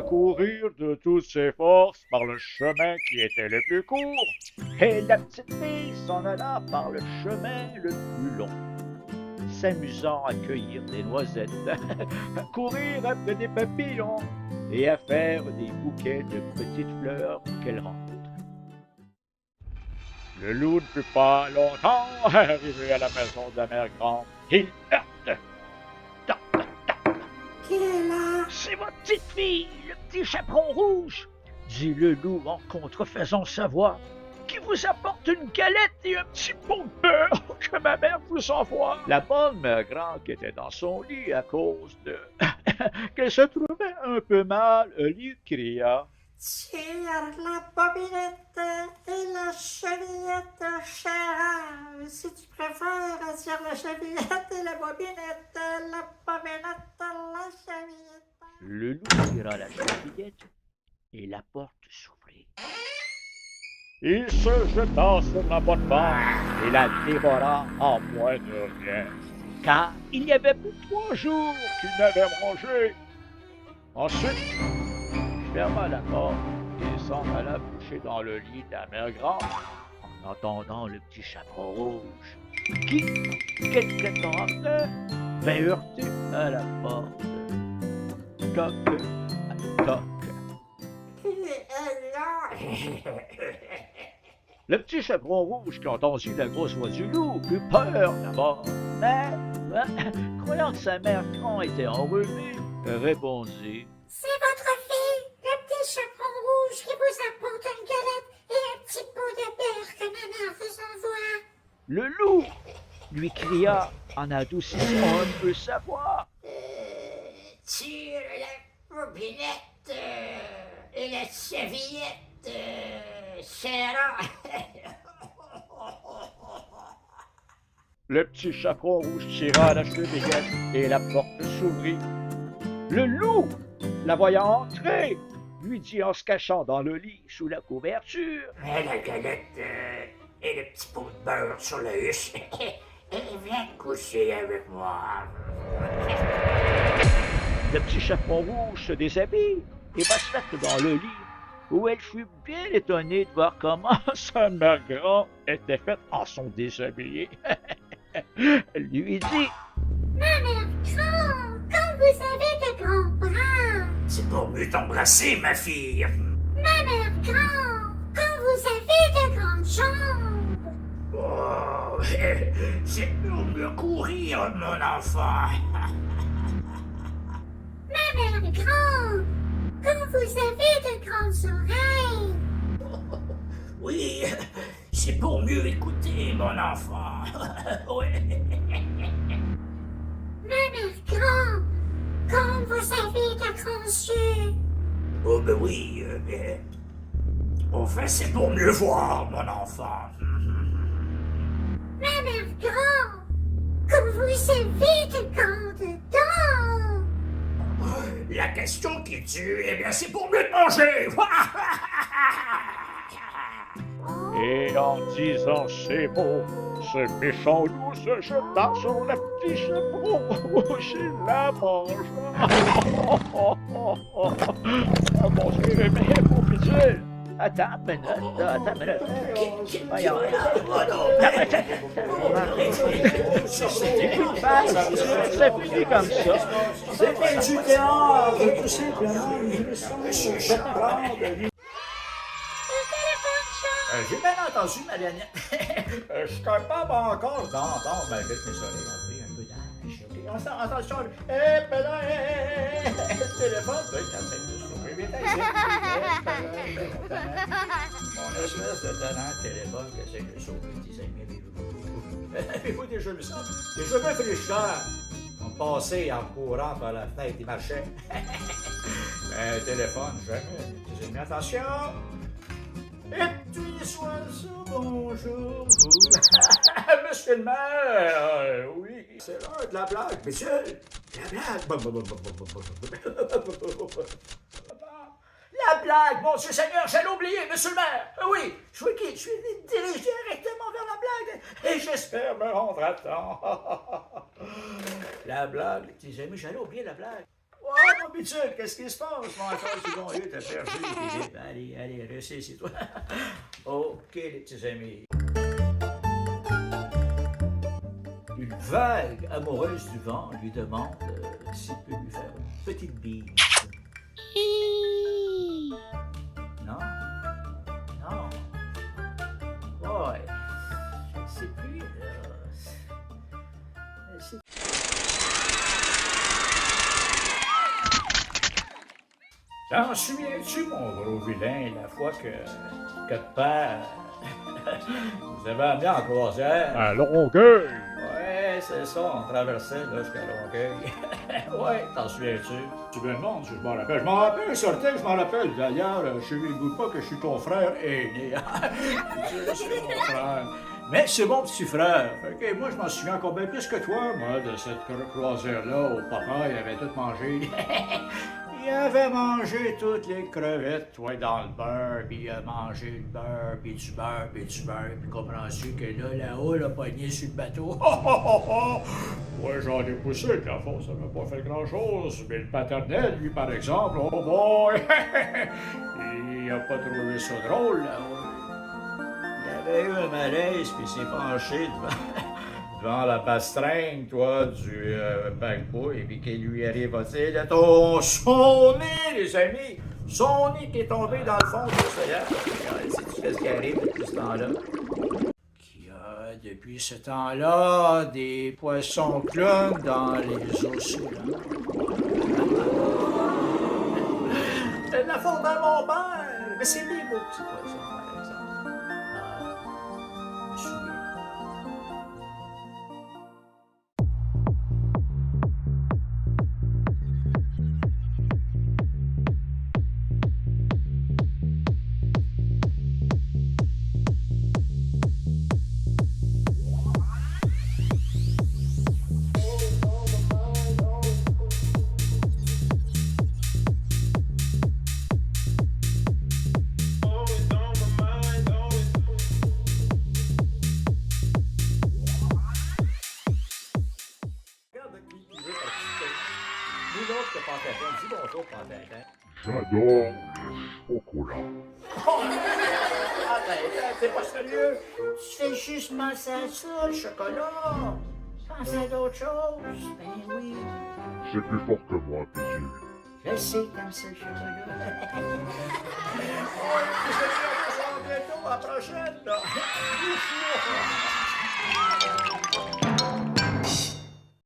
courir de toutes ses forces par le chemin qui était le plus court. Et la petite fille s'en alla par le chemin le plus long, s'amusant à cueillir des noisettes, à courir après des papillons et à faire des bouquets de petites fleurs qu'elle rencontre. Le loup ne fut pas longtemps arrivé à la maison de la mère Grand. Il heurte. Toc, toc, toc. Qui est là? C'est votre petite fille, le petit chaperon rouge, dit le loup en contrefaisant sa voix, qui vous apporte une galette et un petit pot de beurre que ma mère vous envoie. La bonne mère Grand, qui était dans son lit à cause de qu'elle se trouvait un peu mal, lui cria: Tire la bobinette et la chevillette, chère. Si tu préfères, tire la chevillette et la bobinette, la bobinette, la chevillette. Le loup tira la chevillette et la porte s'ouvrit. Il se jeta sur la bonne femme et la dévora en moins de rien, car il y avait plus de 3 jours qu'il n'avait mangé. Ensuite, il ferma la porte et s'en alla coucher dans le lit de la mère Grand en entendant le petit chaperon rouge qui, quelque temps après, vint heurter à la porte. Toc, toc. Qui est là? Le petit chaperon rouge qui entendit la grosse voix du loup eut peur d'abord, mais, croyant que sa mère Grand était enrhumée, répondit: C'est votre fille, le petit chaperon rouge qui vous apporte une galette et un petit pot de beurre que ma mère vous envoie. Le loup lui cria en adoucissant un peu sa voix: Tire la bobinette et la chevillette, chère. Le petit chaperon rouge tira la chevillette et la porte s'ouvrit. Le loup, la voyant entrer, lui dit en se cachant dans le lit sous la couverture: Mets la galette et le petit pot de beurre sur le huche et viens te coucher avec moi. Le petit chaperon rouge se déshabille et va se mettre dans le lit, où elle fut bien étonnée de voir comment sa mère Grand était faite en son déshabillé. Elle lui dit: Ma mère Grand, quand vous avez de grands bras. C'est pour mieux t'embrasser, ma fille. Ma mère Grand, quand vous avez de grandes jambes. Oh, c'est pour mieux courir, mon enfant. Ma mère Grand, quand vous avez de grandes oreilles. Oui, c'est pour mieux écouter, mon enfant. Oui. Ma mère Grand, quand vous avez de grands yeux. Oh, ben oui, enfin, c'est pour mieux voir, mon enfant. Ma mère Grand, quand vous avez de grandes dents. La question qui tue, eh bien, c'est pour mieux te manger. Et en disant ces mots, ce méchant loup se jeta sur le petit chaperon rouge et la mangea. Ah, mon Dieu, mais mon petit! Attends une minute. Voyons. C'est fini comme ça. C'est du théâtre, tout simplement. Une leçon de J'ai bien entendu, Marianne. Je suis capable encore d'entendre malgré que mes oreilles ont pris un peu d'âge. Attention, le téléphone doit être en train de s'ouvrir. Mon espèce de talent téléphone qui essaie de sauver tes amis. Avez-vous déjà vu ça? Les jeunes réfléchisseurs ont passé en courant par la fenêtre, ils marchaient. Mais un téléphone, jamais. Tes amis, attention! Et puis, soit ça, bonjour, vous. Monsieur le maire, oui. C'est l'heure de la blague, monsieur. La blague. La blague, mon Dieu Seigneur, j'allais oublier, monsieur le maire. Oui, je suis dirigé directement vers la blague. Et j'espère me rendre à temps. La blague, petits amis, j'allais oublier la blague. Oh Bitul, qu'est-ce qui se passe? Mon frère, c'est bon, t'as perdu, Philippe. Allez, ressaissis-toi. OK, les petits amis. Une vague amoureuse du vent lui demande s'il peut lui faire une petite bise. Non? Ouais. Je sais plus, là. T'en souviens-tu, mon gros vilain, la fois que père vous avez amené en croisière? À Longueuil! Ouais, c'est ça, on traversait là jusqu'à Longueuil. Ouais, t'en souviens-tu? Tu me demandes si je m'en rappelle. Je m'en rappelle, certain que je m'en rappelle. D'ailleurs, je ne goûte pas que je suis ton frère aîné. C'est mon frère. Mais c'est mon petit frère. Fait que moi, je m'en souviens encore bien plus que toi, moi, de cette croisière-là où papa, il avait tout mangé. Il avait mangé toutes les crevettes, toi, dans le beurre, puis il a mangé le beurre, puis du beurre, puis comprends-tu que là-haut, il a pogné sur le bateau. Ouais, j'en ai poussé, le fond, ça m'a pas fait grand-chose, mais le paternel, lui, par exemple, oh boy, il a pas trouvé ça drôle, là-haut. Il avait eu un malaise, puis il s'est penché devant la pastringue, toi, du paquebot, et puis qu'il lui arrive à dire, son nez, les amis, son nez qui est tombé dans le fond de l'océan. Sais-tu qu'est-ce qui arrive depuis ce temps-là? Qu'il y a, depuis ce temps-là, des poissons clowns dans les océans. C'est de la faute à mon père, mais c'est des beaux petits poissons, par exemple. Je me souviens. Dis bonjour, Pantintin. J'adore le chocolat. Arrête, t'es pas sérieux? Tu fais juste penser à ça, le chocolat. Pense à d'autres choses. Ben oui. C'est plus fort que moi, Pichu. Je sais comme ça, le chocolat. Bientôt, à la prochaine, là.